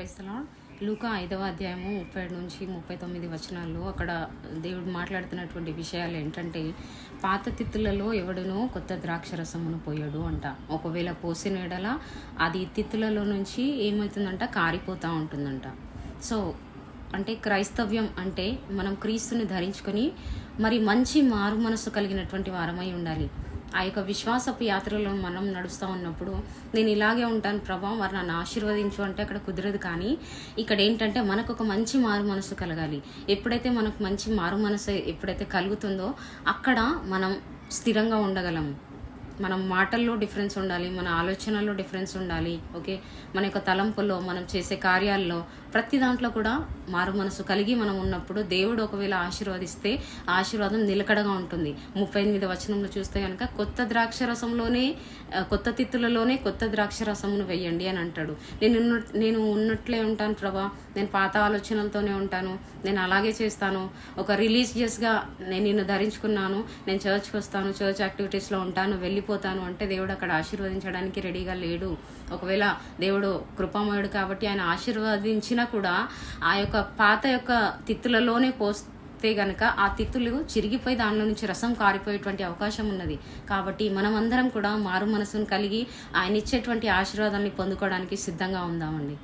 Praise the lord. లూకా 5వ అధ్యాయము 37 నుంచి 39 వచనాల్లో అక్కడ దేవుడు మాట్లాడుతున్నటువంటి విషయాలు ఏంటంటే, పాత తిత్తులలో ఎవడునో కొత్త ద్రాక్షరసమును పోయడు అంట. ఒకవేళ పోసిన ఎడల అది తిత్తులలో నుంచి ఏమవుతుందంట, కారిపోతూ ఉంటుందంట. సో అంటే క్రైస్తవ్యం అంటే మనం క్రీస్తుని ధరించుకొని మరి మంచి మారు మనసు కలిగినటువంటి వారమై ఉండాలి. ఆ యొక్క విశ్వాసపు యాత్రలో మనం నడుస్తూ ఉన్నప్పుడు నేను ఇలాగే ఉంటాను ప్రభా, వారు నన్ను ఆశీర్వదించు అంటే అక్కడ కుదరదు. కానీ ఇక్కడ ఏంటంటే మనకు ఒక మంచి మారు మనసు కలగాలి. ఎప్పుడైతే మనకు మంచి మారు మనసు ఎప్పుడైతే కలుగుతుందో అక్కడ మనం స్థిరంగా ఉండగలము. మనం మాటల్లో డిఫరెన్స్ ఉండాలి, మన ఆలోచనల్లో డిఫరెన్స్ ఉండాలి. ఓకే, మన యొక్క తలంపుల్లో, మనం చేసే కార్యాల్లో, ప్రతి దాంట్లో కూడా మారు మనసు కలిగి మనం ఉన్నప్పుడు దేవుడు ఒకవేళ ఆశీర్వదిస్తే ఆ ఆశీర్వాదం నిలకడగా ఉంటుంది. 38వ వచనంలో చూస్తే కనుక కొత్త తిత్తులలోనే కొత్త ద్రాక్షరసమును వెయ్యండి అని అంటాడు. నేను ఉన్నట్లే ఉంటాను ప్రభా, నేను పాత ఆలోచనలతోనే ఉంటాను, నేను అలాగే చేస్తాను, ఒక రిలీజియస్గా నేను నిన్ను ధరించుకున్నాను, నేను చర్చ్కి వస్తాను, చర్చ్ యాక్టివిటీస్లో ఉంటాను, వెళ్ళిపోతాను అంటే దేవుడు అక్కడ ఆశీర్వదించడానికి రెడీగా లేడు. ఒకవేళ దేవుడు కృపామయుడు కాబట్టి ఆయన ఆశీర్వదించినా కూడా ఆ యొక్క పాత యొక్క తిత్తులలోనే పోస్తే గనక ఆ తిత్తులు చిరిగిపోయి దానిలో నుంచి రసం కారిపోయేటువంటి అవకాశం ఉన్నది. కాబట్టి మనమందరం కూడా మారు మనసును కలిగి ఆయన ఇచ్చేటువంటి ఆశీర్వాదాన్ని పొందుకోవడానికి సిద్ధంగా ఉందామండి.